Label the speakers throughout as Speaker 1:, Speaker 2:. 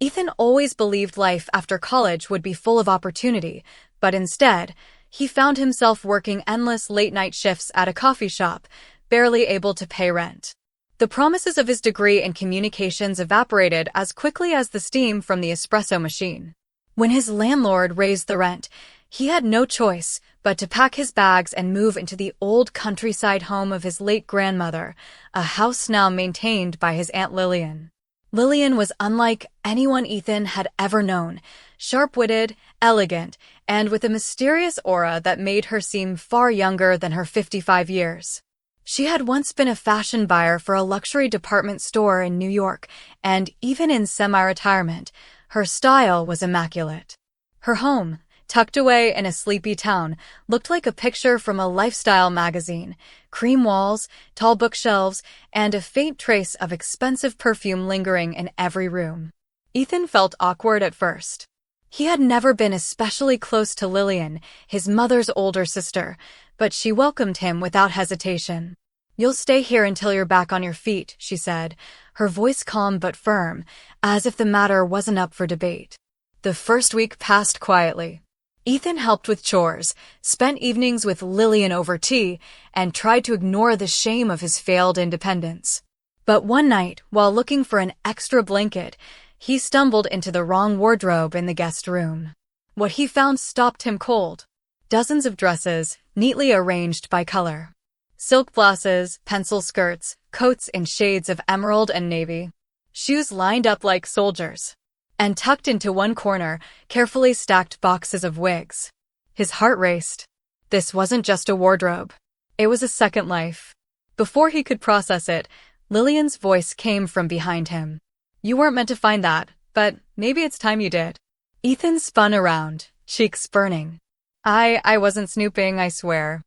Speaker 1: Ethan always believed life after college would be full of opportunity, but instead, he found himself working endless late-night shifts at a coffee shop, barely able to pay rent. The promises of his degree in communications evaporated as quickly as the steam from the espresso machine. When his landlord raised the rent, he had no choice but to pack his bags and move into the old countryside home of his late grandmother, a house now maintained by his Aunt Lillian. Lillian was unlike anyone Ethan had ever known, sharp-witted, elegant, and with a mysterious aura that made her seem far younger than her 55 years. She had once been a fashion buyer for a luxury department store in New York, and even in semi-retirement, her style was immaculate. Her home, tucked away in a sleepy town, looked like a picture from a lifestyle magazine: cream walls, tall bookshelves, and a faint trace of expensive perfume lingering in every room. Ethan felt awkward at first. He had never been especially close to Lillian, his mother's older sister, but she welcomed him without hesitation. "You'll stay here until you're back on your feet," she said, her voice calm but firm, as if the matter wasn't up for debate. The first week passed quietly. Ethan helped with chores, spent evenings with Lillian over tea, and tried to ignore the shame of his failed independence. But one night, while looking for an extra blanket, he stumbled into the wrong wardrobe in the guest room. What he found stopped him cold. Dozens of dresses, neatly arranged by color. Silk blouses, pencil skirts, coats in shades of emerald and navy. Shoes lined up like soldiers. And tucked into one corner, carefully stacked boxes of wigs. His heart raced. This wasn't just a wardrobe. It was a second life. Before he could process it, Lillian's voice came from behind him. "You weren't meant to find that, but maybe it's time you did." Ethan spun around, cheeks burning. I wasn't snooping, I swear.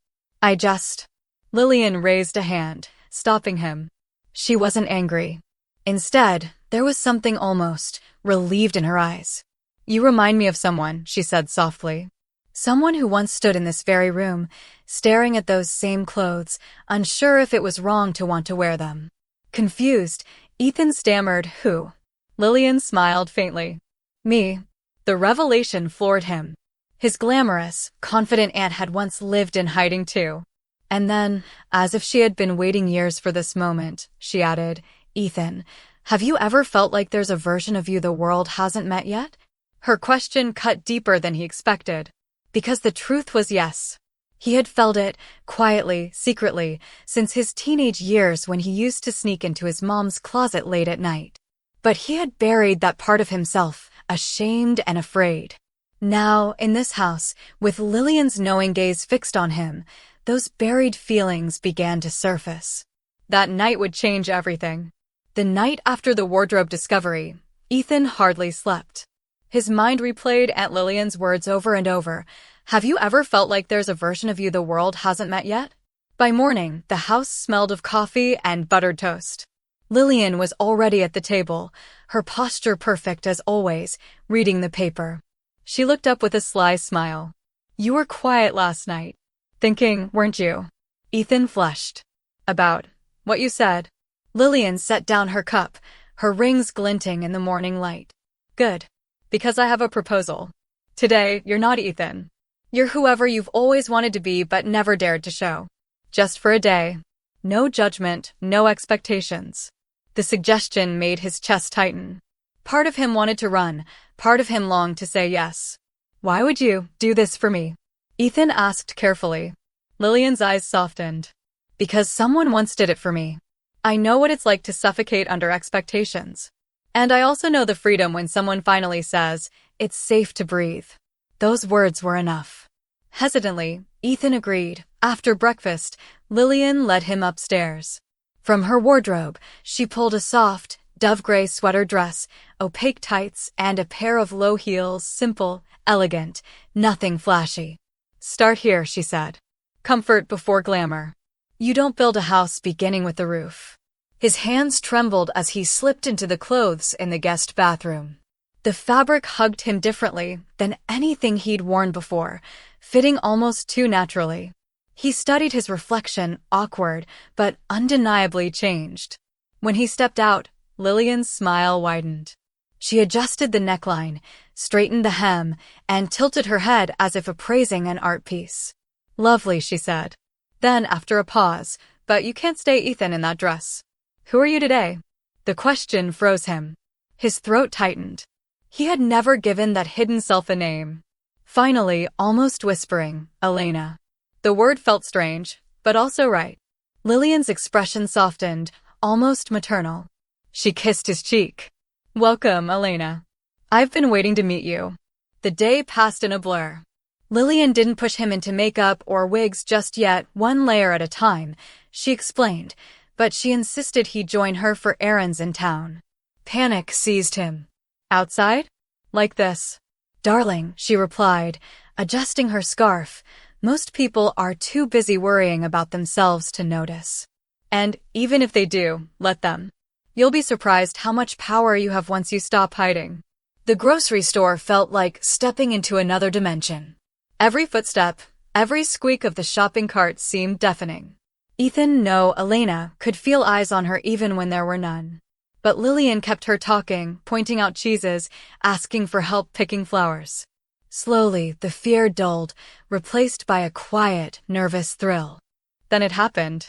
Speaker 1: Lillian raised a hand, stopping him. She wasn't angry. Instead, there was something almost relieved in her eyes. "You remind me of someone," she said softly. "Someone who once stood in this very room, staring at those same clothes, unsure if it was wrong to want to wear them." Confused, Ethan stammered, "Who?" Lillian smiled faintly. "Me." The revelation floored him. His glamorous, confident aunt had once lived in hiding too. And then, as if she had been waiting years for this moment, she added, "Ethan, have you ever felt like there's a version of you the world hasn't met yet?" Her question cut deeper than he expected. Because the truth was yes. He had felt it, quietly, secretly, since his teenage years when he used to sneak into his mom's closet late at night. But he had buried that part of himself, ashamed and afraid. Now, in this house, with Lillian's knowing gaze fixed on him, those buried feelings began to surface. That night would change everything. The night after the wardrobe discovery, Ethan hardly slept. His mind replayed Aunt Lillian's words over and over. "Have you ever felt like there's a version of you the world hasn't met yet?" By morning, the house smelled of coffee and buttered toast. Lillian was already at the table, her posture perfect as always, reading the paper. She looked up with a sly smile. "You were quiet last night. Thinking, weren't you?" Ethan flushed. "About what you said." Lillian set down her cup, her rings glinting in the morning light. "Good. Because I have a proposal. Today, you're not Ethan. You're whoever you've always wanted to be but never dared to show. Just for a day. No judgment, no expectations." The suggestion made his chest tighten. Part of him wanted to run, part of him longed to say yes. "Why would you do this for me?" Ethan asked carefully. Lillian's eyes softened. "Because someone once did it for me. I know what it's like to suffocate under expectations. And I also know the freedom when someone finally says, 'It's safe to breathe.'" Those words were enough. Hesitantly, Ethan agreed. After breakfast, Lillian led him upstairs. From her wardrobe, she pulled a soft, dove-gray sweater dress, opaque tights, and a pair of low heels, simple, elegant, nothing flashy. "Start here," she said. "Comfort before glamour. You don't build a house beginning with the roof." His hands trembled as he slipped into the clothes in the guest bathroom. The fabric hugged him differently than anything he'd worn before, fitting almost too naturally. He studied his reflection, awkward, but undeniably changed. When he stepped out, Lillian's smile widened. She adjusted the neckline, straightened the hem, and tilted her head as if appraising an art piece. "Lovely," she said. Then, after a pause, "But you can't stay Ethan in that dress. Who are you today?" The question froze him. His throat tightened. He had never given that hidden self a name. Finally, almost whispering, "Elena." The word felt strange, but also right. Lillian's expression softened, almost maternal. She kissed his cheek. "Welcome, Elena. I've been waiting to meet you." The day passed in a blur. Lillian didn't push him into makeup or wigs just yet, one layer at a time, she explained, but she insisted he join her for errands in town. Panic seized him. "Outside? Like this?" "Darling," she replied, adjusting her scarf, "most people are too busy worrying about themselves to notice. And even if they do, let them. You'll be surprised how much power you have once you stop hiding." The grocery store felt like stepping into another dimension. Every footstep, every squeak of the shopping cart seemed deafening. Ethan, no, Elena, could feel eyes on her even when there were none. But Lillian kept her talking, pointing out cheeses, asking for help picking flowers. Slowly, the fear dulled, replaced by a quiet, nervous thrill. Then it happened.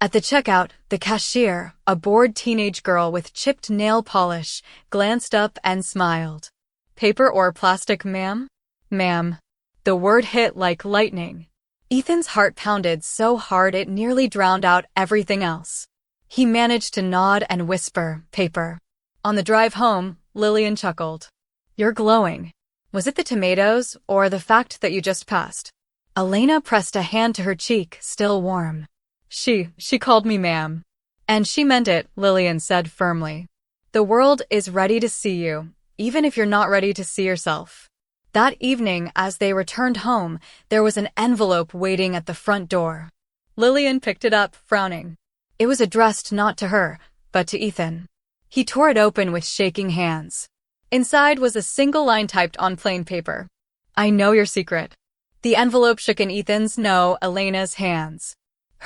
Speaker 1: At the checkout, the cashier, a bored teenage girl with chipped nail polish, glanced up and smiled. "Paper or plastic, ma'am?" "Ma'am." The word hit like lightning. Ethan's heart pounded so hard it nearly drowned out everything else. He managed to nod and whisper, "Paper." On the drive home, Lillian chuckled. "You're glowing. Was it the tomatoes, or the fact that you just passed?" Elena pressed a hand to her cheek, still warm. She called me ma'am. "And she meant it," Lillian said firmly. "The world is ready to see you, even if you're not ready to see yourself." That evening, as they returned home, there was an envelope waiting at the front door. Lillian picked it up, frowning. It was addressed not to her, but to Ethan. He tore it open with shaking hands. Inside was a single line typed on plain paper. "I know your secret." The envelope shook in Ethan's, no, Elena's hands.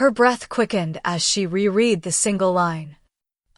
Speaker 1: Her breath quickened as she reread the single line.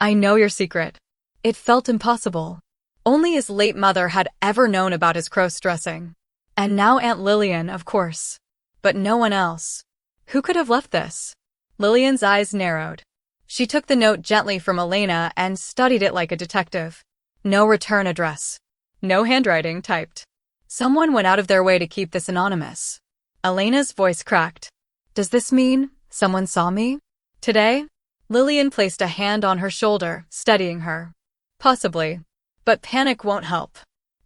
Speaker 1: "I know your secret." It felt impossible. Only his late mother had ever known about his crossdressing. And now Aunt Lillian, of course. But no one else. Who could have left this? Lillian's eyes narrowed. She took the note gently from Elena and studied it like a detective. No return address. No handwriting typed. Someone went out of their way to keep this anonymous. Elena's voice cracked. "Does this mean someone saw me today?" Lillian placed a hand on her shoulder, steadying her. "Possibly. But panic won't help.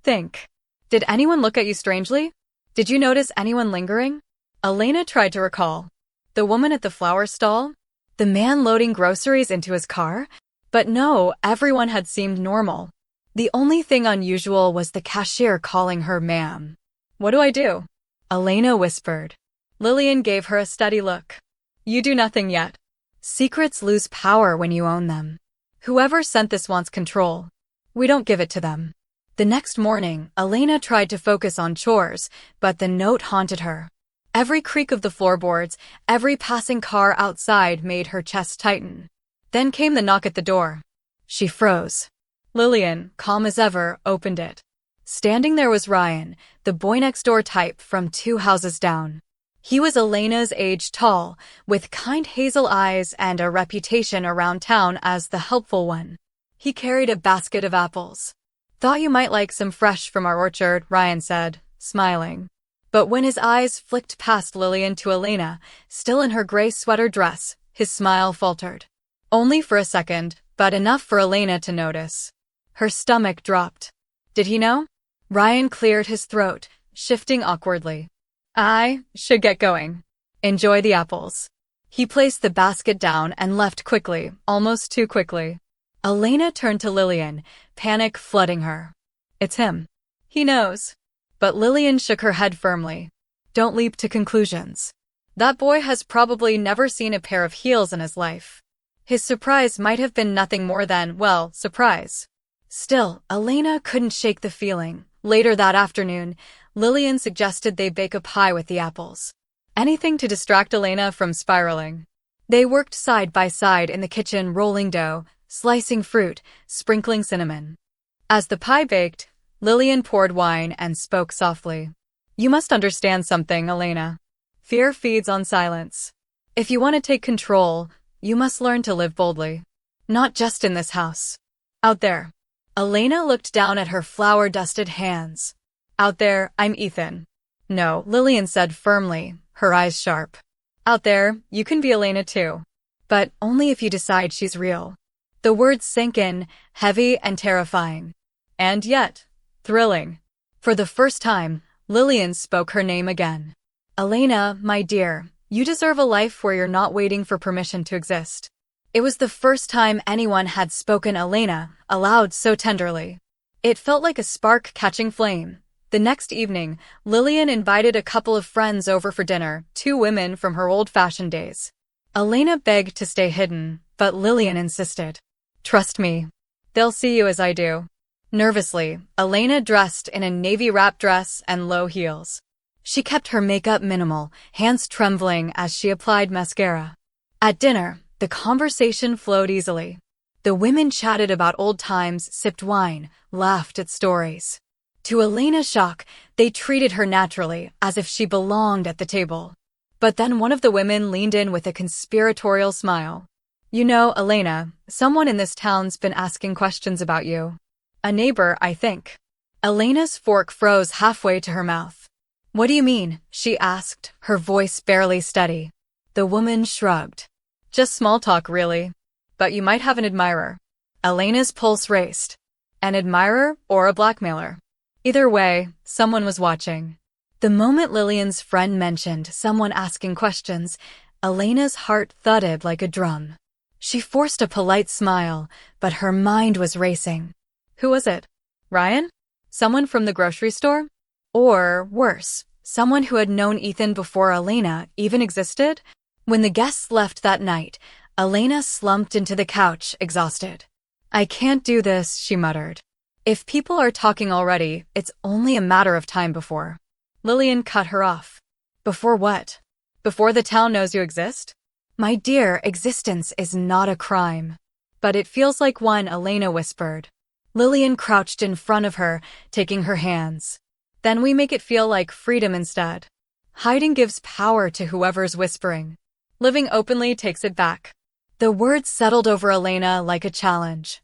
Speaker 1: Think. Did anyone look at you strangely? Did you notice anyone lingering?" Elena tried to recall. The woman at the flower stall? The man loading groceries into his car? But no, everyone had seemed normal. The only thing unusual was the cashier calling her ma'am. "What do I do?" Elena whispered. Lillian gave her a steady look. "You do nothing yet. Secrets lose power when you own them. Whoever sent this wants control. We don't give it to them." The next morning, Elena tried to focus on chores, but the note haunted her. Every creak of the floorboards, every passing car outside made her chest tighten. Then came the knock at the door. She froze. Lillian, calm as ever, opened it. Standing there was Ryan, the boy next door type from 2 houses down. He was Elena's age, tall, with kind hazel eyes and a reputation around town as the helpful one. He carried a basket of apples. "Thought you might like some fresh from our orchard," Ryan said, smiling. But when his eyes flicked past Lillian to Elena, still in her gray sweater dress, his smile faltered. Only for a second, but enough for Elena to notice. Her stomach dropped. Did he know? Ryan cleared his throat, shifting awkwardly. "I should get going. Enjoy the apples." He placed the basket down and left quickly, almost too quickly. Elena turned to Lillian, panic flooding her. "It's him. He knows." But Lillian shook her head firmly. "Don't leap to conclusions. That boy has probably never seen a pair of heels in his life. His surprise might have been nothing more than, well, surprise." Still, Elena couldn't shake the feeling. Later that afternoon, Lillian suggested they bake a pie with the apples. Anything to distract Elena from spiraling. They worked side by side in the kitchen, rolling dough, slicing fruit, sprinkling cinnamon. As the pie baked, Lillian poured wine and spoke softly. You must understand something, Elena. Fear feeds on silence. If you want to take control, you must learn to live boldly. Not just in this house. Out there. Elena looked down at her flour-dusted hands. Out there, I'm Ethan. No, Lillian said firmly, her eyes sharp. Out there, you can be Elena too. But only if you decide she's real. The words sank in, heavy and terrifying. And yet, thrilling. For the first time, Lillian spoke her name again. Elena, my dear, you deserve a life where you're not waiting for permission to exist. It was the first time anyone had spoken Elena aloud so tenderly. It felt like a spark catching flame. The next evening, Lillian invited a couple of friends over for dinner, 2 women from her old-fashioned days. Elena begged to stay hidden, but Lillian insisted. Trust me. They'll see you as I do. Nervously, Elena dressed in a navy wrap dress and low heels. She kept her makeup minimal, hands trembling as she applied mascara. At dinner, the conversation flowed easily. The women chatted about old times, sipped wine, laughed at stories. To Elena's shock, they treated her naturally, as if she belonged at the table. But then one of the women leaned in with a conspiratorial smile. You know, Elena, someone in this town's been asking questions about you. A neighbor, I think. Elena's fork froze halfway to her mouth. What do you mean? She asked, her voice barely steady. The woman shrugged. Just small talk, really. But you might have an admirer. Elena's pulse raced. An admirer or a blackmailer? Either way, someone was watching. The moment Lillian's friend mentioned someone asking questions, Elena's heart thudded like a drum. She forced a polite smile, but her mind was racing. Who was it? Ryan? Someone from the grocery store? Or, worse, someone who had known Ethan before Elena even existed? When the guests left that night, Elena slumped into the couch, exhausted. I can't do this, she muttered. If people are talking already, it's only a matter of time before. Lillian cut her off. Before what? Before the town knows you exist? My dear, existence is not a crime. But it feels like one, Elena whispered. Lillian crouched in front of her, taking her hands. Then we make it feel like freedom instead. Hiding gives power to whoever's whispering. Living openly takes it back. The words settled over Elena like a challenge.